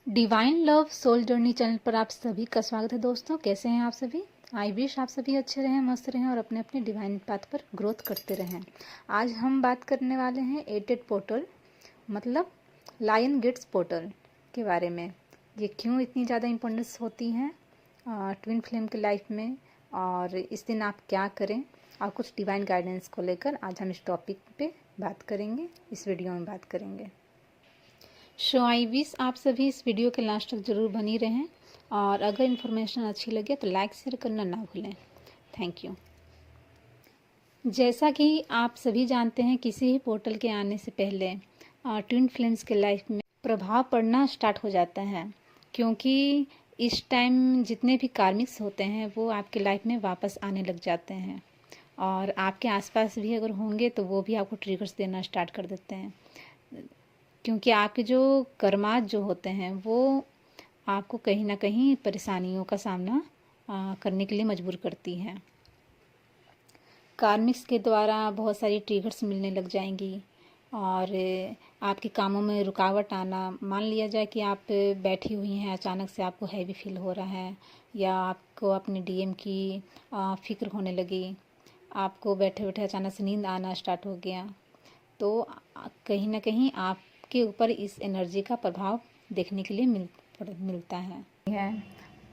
Divine love soul journey channel पर आप सभी का स्वागत है दोस्तों। कैसे हैं आप सभी? आई विश आप सभी अच्छे रहें, मस्त रहें और अपने अपने डिवाइन पाथ पर ग्रोथ करते रहें। आज हम बात करने वाले हैं एटेड पोर्टल मतलब लायन गेट्स पोर्टल के बारे में। ये क्यों इतनी ज़्यादा इम्पोर्टेंस होती हैं ट्विन फ्लेम के लाइफ में, और इस दिन आप क्या करें, और कुछ डिवाइन गाइडेंस को लेकर आज हम इस टॉपिक पे बात करेंगे, इस वीडियो में बात करेंगे। सो आई विश आप सभी इस वीडियो के लास्ट तक ज़रूर बनी रहें, और अगर इन्फॉर्मेशन अच्छी लगे तो लाइक शेयर करना ना भूलें। Thank you. जैसा कि आप सभी जानते हैं, किसी भी पोर्टल के आने से पहले ट्विन फ्लेम्स के लाइफ में प्रभाव पड़ना स्टार्ट हो जाता है, क्योंकि इस टाइम जितने भी कार्मिक्स होते हैं वो आपके लाइफ में वापस आने लग जाते हैं, और आपके आसपास भी अगर होंगे तो वो भी आपको ट्रिगर्स देना स्टार्ट कर देते हैं, क्योंकि आपके जो कर्माज जो होते हैं वो आपको कहीं ना कहीं परेशानियों का सामना करने के लिए मजबूर करती हैं। कार्मिक्स के द्वारा बहुत सारी ट्रिगर्स मिलने लग जाएंगी, और आपके कामों में रुकावट आना। मान लिया जाए कि आप बैठी हुई हैं, अचानक से आपको हैवी फील हो रहा है, या आपको अपने डीएम की फ़िक्र होने लगी, आपको बैठे बैठे अचानक से नींद आना स्टार्ट हो गया, तो कहीं ना कहीं आपके ऊपर इस एनर्जी का प्रभाव देखने के लिए मिलता है।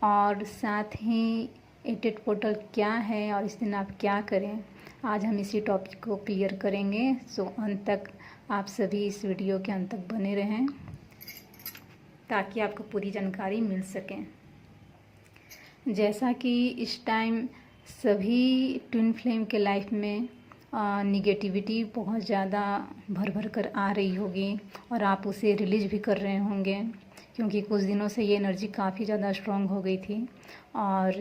और साथ ही एटेड पोर्टल क्या है और इस दिन आप क्या करें, आज हम इसी टॉपिक को क्लियर करेंगे। सो अंत तक आप सभी इस वीडियो के अंत तक बने रहें ताकि आपको पूरी जानकारी मिल सके। जैसा कि इस टाइम सभी ट्विन फ्लेम के लाइफ में निगेटिविटी बहुत ज़्यादा भर भर कर आ रही होगी, और आप उसे रिलीज भी कर रहे होंगे, क्योंकि कुछ दिनों से ये एनर्जी काफ़ी ज़्यादा स्ट्रॉन्ग हो गई थी। और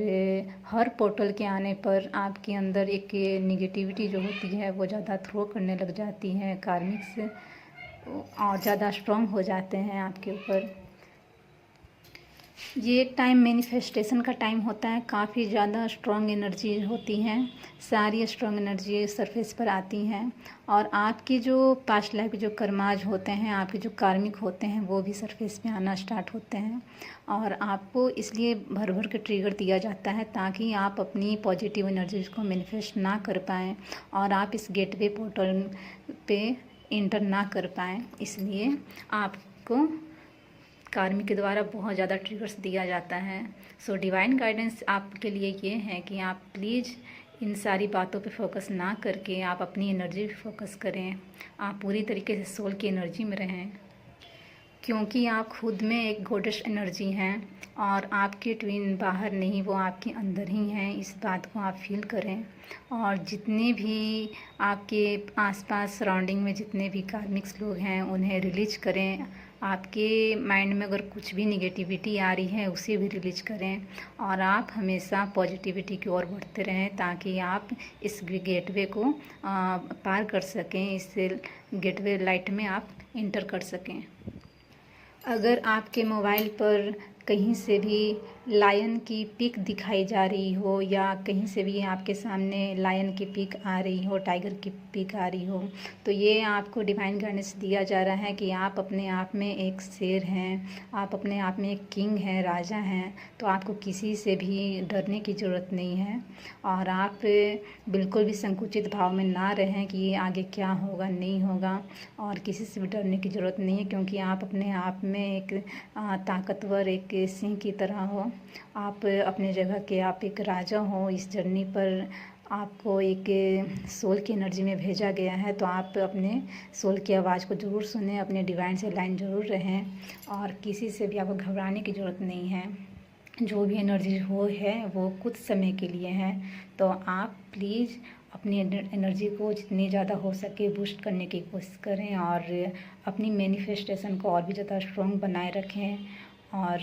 हर पोर्टल के आने पर आपके अंदर एक निगेटिविटी जो होती है वो ज़्यादा थ्रो करने लग जाती है, कार्मिक्स और ज़्यादा स्ट्रॉन्ग हो जाते हैं आपके ऊपर। ये एक टाइम मैनिफेस्टेशन का टाइम होता है, काफ़ी ज़्यादा स्ट्रॉन्ग एनर्जी होती हैं, सारी स्ट्रॉन्ग एनर्जी सरफेस पर आती हैं, और आपकी जो पास्ट लाइफ के जो कर्माज होते हैं, आपके जो कार्मिक होते हैं, वो भी सरफेस पे आना स्टार्ट होते हैं, और आपको इसलिए भर भर के ट्रिगर दिया जाता है ताकि आप अपनी पॉजिटिव एनर्जीज को मैनिफेस्ट ना कर पाएँ और आप इस गेटवे पोर्टल पे इंटर ना कर पाएँ। इसलिए आपको कार्मिक के द्वारा बहुत ज़्यादा ट्रिगर्स दिया जाता है। सो डिवाइन गाइडेंस आपके लिए ये है कि आप प्लीज़ इन सारी बातों पे फोकस ना करके आप अपनी एनर्जी पे फोकस करें, आप पूरी तरीके से सोल की एनर्जी में रहें, क्योंकि आप खुद में एक गॉडेस एनर्जी हैं, और आपके ट्विन बाहर नहीं, वो आपके अंदर ही हैं। इस बात को आप फील करें, और जितने भी आपके आसपास सराउंडिंग में जितने भी कार्मिक्स लोग हैं उन्हें रिलीज करें। आपके माइंड में अगर कुछ भी निगेटिविटी आ रही है उसे भी रिलीज करें, और आप हमेशा पॉजिटिविटी की ओर बढ़ते रहें ताकि आप इस गेटवे को पार कर सकें, इस गेटवे लाइट में आप इंटर कर सकें। अगर आपके मोबाइल पर कहीं से भी लायन की पिक दिखाई जा रही हो, या कहीं से भी आपके सामने लायन की पिक आ रही हो, टाइगर की पिक आ रही हो, तो ये आपको डिवाइन गाइडेंस दिया जा रहा है कि आप अपने आप में एक शेर हैं, आप अपने आप में एक किंग हैं, राजा हैं। तो आपको किसी से भी डरने की ज़रूरत नहीं है, और आप बिल्कुल भी संकुचित भाव में ना रहें कि ये आगे क्या होगा नहीं होगा, और किसी से भी डरने की ज़रूरत नहीं है, क्योंकि आप अपने आप में एक ताकतवर एक सिंह की तरह हो। आप अपने जगह के आप एक राजा हो। इस जर्नी पर आपको एक सोल की एनर्जी में भेजा गया है, तो आप अपने सोल की आवाज़ को ज़रूर सुनें, अपने डिवाइन से लाइन ज़रूर रहें, और किसी से भी आपको घबराने की ज़रूरत नहीं है। जो भी एनर्जी वो कुछ समय के लिए है, तो आप प्लीज़ अपनी एनर्जी को जितनी ज़्यादा हो सके बूस्ट करने की कोशिश करें, और अपनी मैनिफेस्टेशन को और भी ज़्यादा स्ट्रॉन्ग बनाए रखें, और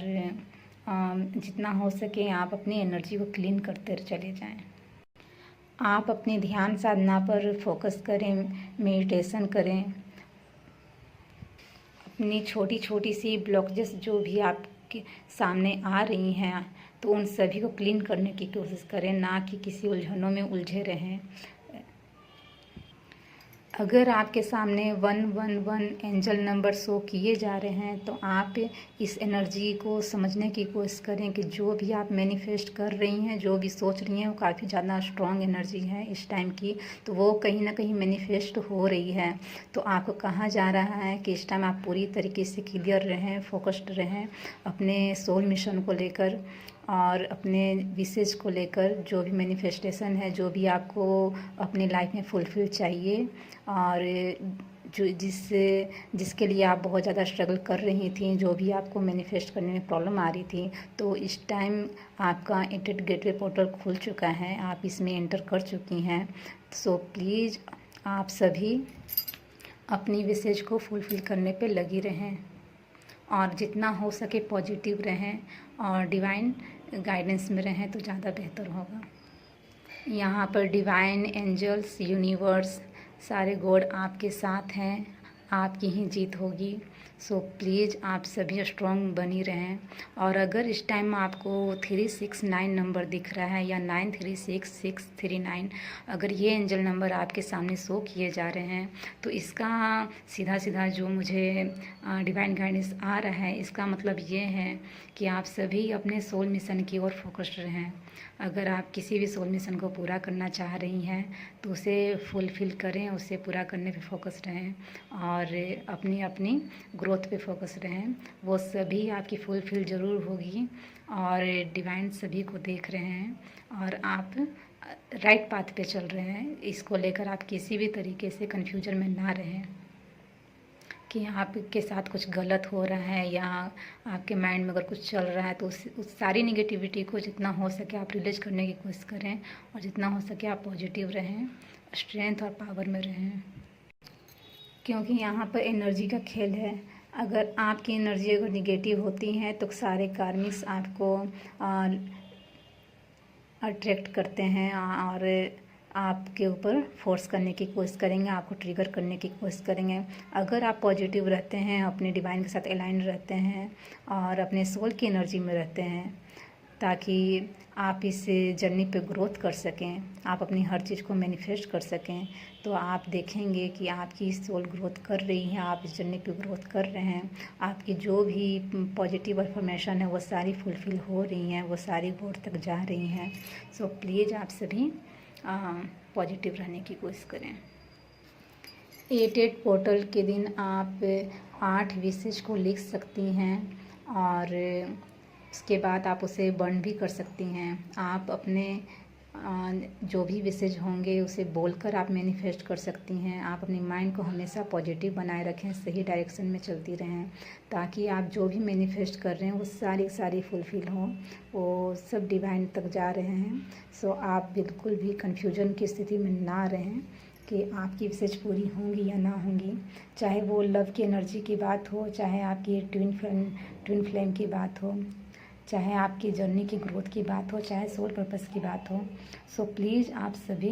जितना हो सके आप अपनी एनर्जी को क्लीन करते चले जाएं। आप अपने ध्यान साधना पर फोकस करें, मेडिटेशन करें, अपनी छोटी छोटी सी ब्लॉकेजेस जो भी आपके सामने आ रही हैं तो उन सभी को क्लीन करने की कोशिश करें, ना कि किसी उलझनों में उलझे रहें। अगर आपके सामने 111 एंजल नंबर शो किए जा रहे हैं तो आप इस एनर्जी को समझने की कोशिश करें कि जो भी आप मैनिफेस्ट कर रही हैं, जो भी सोच रही हैं, वो काफ़ी ज़्यादा स्ट्रॉन्ग एनर्जी है इस टाइम की। तो वो कहीं ना कहीं मैनिफेस्ट हो रही है। तो आपको कहा जा रहा है कि इस टाइम आप पूरी तरीके से क्लियर रहें, फोकस्ड रहें अपने सोल मिशन को लेकर और अपने विशेष को लेकर। जो भी मैनिफेस्टेशन है, जो भी आपको अपनी लाइफ में फुलफिल चाहिए और जो जिसके लिए आप बहुत ज़्यादा स्ट्रगल कर रही थी, जो भी आपको मैनिफेस्ट करने में प्रॉब्लम आ रही थी, तो इस टाइम आपका इंटर गेटवे पोर्टल खुल चुका है, आप इसमें एंटर कर चुकी हैं। सो प्लीज़ आप सभी अपनी विशेष को फुलफिल करने पे लगी रहें और जितना हो सके पॉजिटिव रहें और डिवाइन गाइडेंस में रहें तो ज़्यादा बेहतर होगा। यहाँ पर डिवाइन एंजल्स, यूनिवर्स, सारे गॉड आपके साथ हैं, आपकी ही जीत होगी। सो प्लीज़ आप सभी स्ट्रॉन्ग बनी रहें। और अगर इस टाइम आपको 369 नंबर दिख रहा है या 936639, अगर ये एंजल नंबर आपके सामने शो किए जा रहे हैं तो इसका सीधा सीधा जो मुझे डिवाइन गाइडेंस आ रहा है, इसका मतलब ये है कि आप सभी अपने सोल मिशन की ओर फोकस्ड रहें। अगर आप किसी भी सोल मिशन को पूरा करना चाह रही हैं तो उसे फुलफ़िल करें, उसे पूरा करने पे फोकस रहें और अपनी अपनी ग्रोथ पे फोकस रहें। वो सभी आपकी फुलफ़िल ज़रूर होगी और डिवाइन सभी को देख रहे हैं और आप राइट पाथ पे चल रहे हैं। इसको लेकर आप किसी भी तरीके से कन्फ्यूजन में ना रहें कि आपके साथ कुछ गलत हो रहा है या आपके माइंड में अगर कुछ चल रहा है तो उस सारी निगेटिविटी को जितना हो सके आप रिलीज करने की कोशिश करें और जितना हो सके आप पॉजिटिव रहें, स्ट्रेंथ और पावर में रहें, क्योंकि यहाँ पर एनर्जी का खेल है। अगर आपकी एनर्जी अगर निगेटिव होती है तो सारे कार्मिक्स आपको अट्रैक्ट करते हैं और आपके ऊपर फोर्स करने की कोशिश करेंगे, आपको ट्रिगर करने की कोशिश करेंगे। अगर आप पॉजिटिव रहते हैं, अपने डिवाइन के साथ अलाइन रहते हैं और अपने सोल की एनर्जी में रहते हैं ताकि आप इस जर्नी पे ग्रोथ कर सकें, आप अपनी हर चीज़ को मैनिफेस्ट कर सकें, तो आप देखेंगे कि आपकी सोल ग्रोथ कर रही है, आप इस जर्नी पे ग्रोथ कर रहे हैं। आपकी जो भी पॉजिटिव इन्फॉर्मेशन है वो सारी फुलफ़िल हो रही हैं, वो सारी गोल तक जा रही हैं। सो प्लीज़ आप सभी पॉजिटिव रहने की कोशिश करें। 88 पोर्टल के दिन आप 8 विशेष को लिख सकती हैं और उसके बाद आप उसे बर्न भी कर सकती हैं। आप अपने जो भी विशेष होंगे उसे बोलकर आप मैनिफेस्ट कर सकती हैं। आप अपने माइंड को हमेशा पॉजिटिव बनाए रखें, सही डायरेक्शन में चलती रहें ताकि आप जो भी मैनिफेस्ट कर रहे हैं वो सारी फुलफ़िल हों, वो सब डिवाइन तक जा रहे हैं। सो आप बिल्कुल भी कन्फ्यूजन की स्थिति में ना रहें कि आपकी विशेष पूरी होंगी या ना होंगी। चाहे वो लव की एनर्जी की बात हो, चाहे आपकी ट्विन फ्लेम की बात हो, चाहे आपकी जर्नी की ग्रोथ की बात हो, चाहे सोल पर्पस की बात हो। सो प्लीज़ आप सभी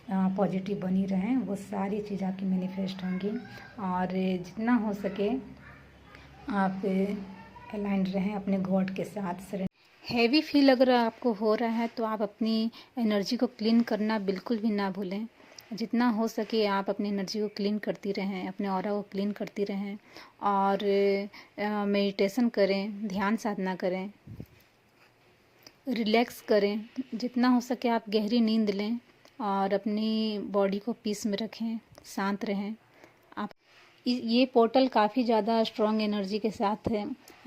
पॉजिटिव बनी रहें, वो सारी चीज़ आपकी मैनिफेस्ट होंगी और जितना हो सके आप अलाइंड रहें अपने गॉड के साथ। हैवी फील अगर आपको हो रहा है तो आप अपनी एनर्जी को क्लीन करना बिल्कुल भी ना भूलें। जितना हो सके आप अपनी एनर्जी को क्लीन करती रहें, अपने ऑरा को क्लीन करती रहें और मेडिटेशन करें, ध्यान साधना करें, रिलैक्स करें। जितना हो सके आप गहरी नींद लें और अपनी बॉडी को पीस में रखें, शांत रहें। आप ये पोर्टल काफ़ी ज़्यादा स्ट्रॉन्ग एनर्जी के साथ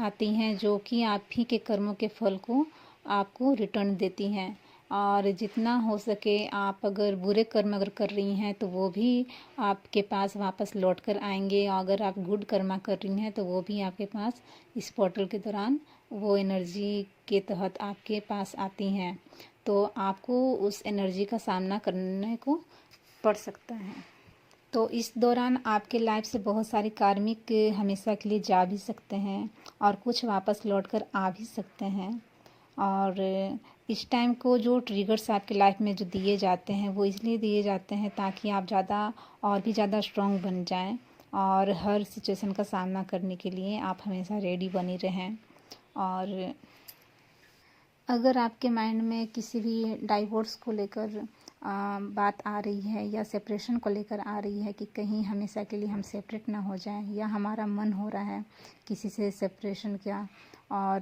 आती हैं जो कि आप ही के कर्मों के फल को आपको रिटर्न देती हैं। और जितना हो सके आप अगर बुरे कर्म अगर कर रही हैं तो वो भी आपके पास वापस लौट कर आएंगे, और अगर आप गुड कर्मा कर रही हैं तो वो भी आपके पास इस पोर्टल के दौरान वो एनर्जी के तहत आपके पास आती हैं। तो आपको उस एनर्जी का सामना करने को पड़ सकता है। तो इस दौरान आपके लाइफ से बहुत सारी कार्मिक हमेशा के लिए जा भी सकते हैं और कुछ वापस लौट कर आ भी सकते हैं। और इस टाइम को जो ट्रिगर्स आपके लाइफ में जो दिए जाते हैं वो इसलिए दिए जाते हैं ताकि आप ज़्यादा और भी ज़्यादा स्ट्रॉन्ग बन जाएं और हर सिचुएशन का सामना करने के लिए आप हमेशा रेडी बनी रहें। और अगर आपके माइंड में किसी भी डाइवोर्स को लेकर बात आ रही है या सेपरेशन को लेकर आ रही है कि कहीं हमेशा के लिए हम सेपरेट ना हो जाएं, या हमारा मन हो रहा है किसी से सेपरेशन का, और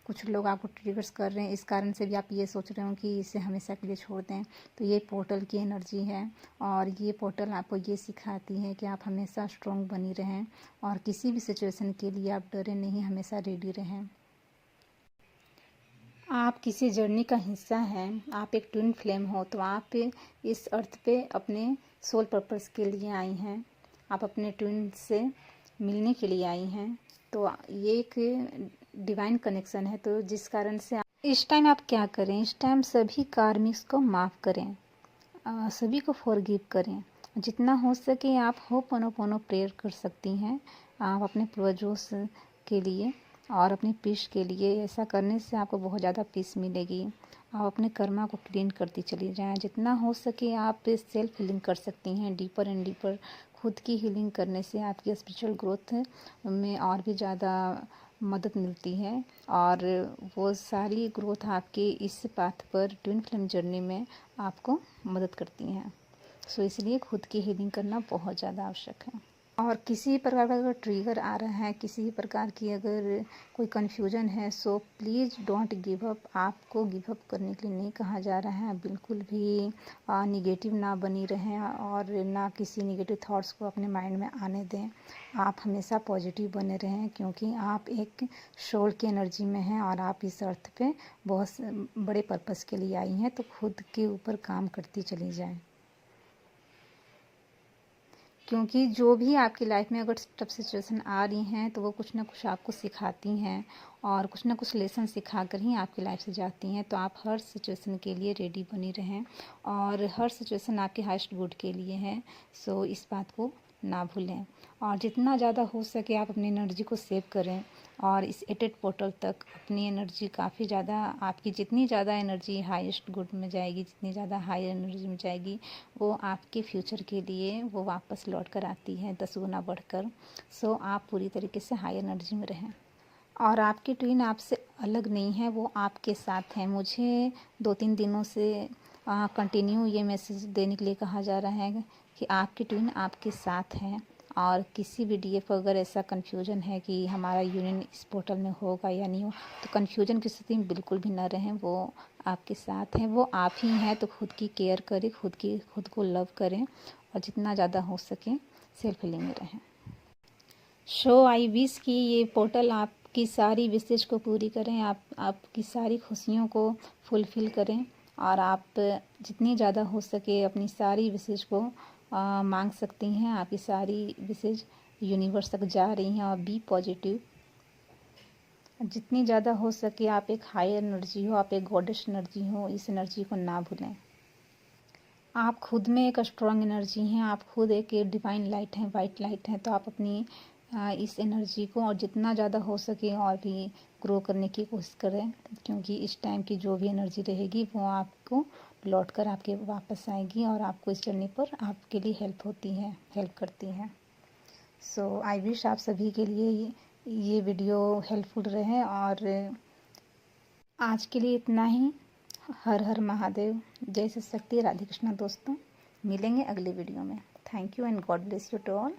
कुछ लोग आपको ट्रिगर्स कर रहे हैं, इस कारण से भी आप ये सोच रहे हो कि इसे हमेशा के लिए छोड़ दें, तो ये पोर्टल की एनर्जी है। और ये पोर्टल आपको ये सिखाती है कि आप हमेशा स्ट्रॉन्ग बनी रहें और किसी भी सिचुएशन के लिए आप डरे नहीं, हमेशा रेडी रहें। आप किसी जर्नी का हिस्सा हैं, आप एक ट्विन फ्लेम हो, तो आप इस अर्थ पे अपने सोल पर्पस के लिए आई हैं, आप अपने ट्विन से मिलने के लिए आई हैं। तो ये एक डिवाइन कनेक्शन है, तो जिस कारण से इस टाइम आप क्या करें, इस टाइम सभी कार्मिक्स को माफ़ करें, सभी को फॉरगिव करें। जितना हो सके आप होपोनोपोनो प्रेयर कर सकती हैं, आप अपने पूर्वजों के लिए और अपनी पीस के लिए। ऐसा करने से आपको बहुत ज़्यादा पीस मिलेगी। आप अपने कर्मा को क्लीन करती चली जाएं। जितना हो सके आप सेल्फ हीलिंग कर सकती हैं, डीपर एंड डीपर। खुद की हीलिंग करने से आपकी स्पिरिचुअल ग्रोथ में और भी ज़्यादा मदद मिलती है, और वो सारी ग्रोथ आपके इस पाथ पर ट्विन फ्लेम जर्नी में आपको मदद करती हैं। सो इसलिए खुद की हीलिंग करना बहुत ज़्यादा आवश्यक है। और किसी प्रकार का अगर ट्रिगर आ रहा है, किसी प्रकार की अगर कोई कन्फ्यूजन है, so please don't give up. आपको गिव अप करने के लिए नहीं कहा जा रहा है। बिल्कुल भी निगेटिव ना बनी रहें और ना किसी निगेटिव थॉट्स को अपने माइंड में आने दें। आप हमेशा पॉजिटिव बने रहें, क्योंकि आप एक सोल की एनर्जी में हैं और आप इस अर्थ पे बहुत बड़े पर्पस के लिए आई हैं। तो खुद के ऊपर काम करती चली जाएं, क्योंकि जो भी आपकी लाइफ में अगर टफ सिचुएशन आ रही हैं, तो वो कुछ ना कुछ आपको सिखाती हैं, और कुछ ना कुछ लेसन सिखा कर ही आपकी लाइफ से जाती हैं। तो आप हर सिचुएशन के लिए रेडी बनी रहें, और हर सिचुएशन आपके हाईएस्ट गुड के लिए है। सो इस बात को ना भूलें, और जितना ज़्यादा हो सके आप अपनी एनर्जी को सेव करें, और इस एटेड पोर्टल तक अपनी एनर्जी काफ़ी ज़्यादा, आपकी जितनी ज़्यादा एनर्जी हाईएस्ट गुड में जाएगी, जितनी ज़्यादा हाई एनर्जी में जाएगी, वो आपके फ्यूचर के लिए वो वापस लौट कर आती है 10 गुना बढ़कर। सो आप पूरी तरीके से हाई एनर्जी में रहें। और आपकी ट्विन आपसे अलग नहीं है, वो आपके साथ है। मुझे 2-3 दिनों से कंटिन्यू ये मैसेज देने के लिए कहा जा रहा है कि आपकी ट्विन आपके साथ हैं, और किसी भी डीएफ अगर ऐसा कन्फ्यूजन है कि हमारा यूनियन इस पोर्टल में होगा या नहीं हो, तो कन्फ्यूजन की स्थिति में बिल्कुल भी ना रहें। वो आपके साथ हैं, वो आप ही हैं। तो खुद की केयर करें, खुद को लव करें, और जितना ज़्यादा हो सके सेल्फ हीलिंग में रहें। सो आई विश कि ये पोर्टल आपकी सारी विशेष को पूरी करें, आपकी सारी खुशियों को फुलफ़िल करें, और आप जितनी ज़्यादा हो सके अपनी सारी विशेष को मांग सकती हैं। आपकी सारी विशेष यूनिवर्स तक जा रही हैं, और बी पॉजिटिव। जितनी ज़्यादा हो सके आप एक हाई एनर्जी हो, आप एक गॉडेस एनर्जी हो, इस एनर्जी को ना भूलें। आप खुद में एक स्ट्रॉन्ग एनर्जी हैं, आप खुद एक डिवाइन लाइट हैं, वाइट लाइट हैं। तो आप अपनी इस एनर्जी को और जितना ज़्यादा हो सके और भी ग्रो करने की कोशिश करें, क्योंकि इस टाइम की जो भी एनर्जी रहेगी वो आपको लौट कर आपके वापस आएगी, और आपको इस जर्नी पर आपके लिए हेल्प करती हैं। सो आई विश आप सभी के लिए ये वीडियो हेल्पफुल रहे, और आज के लिए इतना ही। हर हर महादेव, जय शिव शक्ति, राधे कृष्णा दोस्तों। मिलेंगे अगले वीडियो में। Thank you and God bless you to all.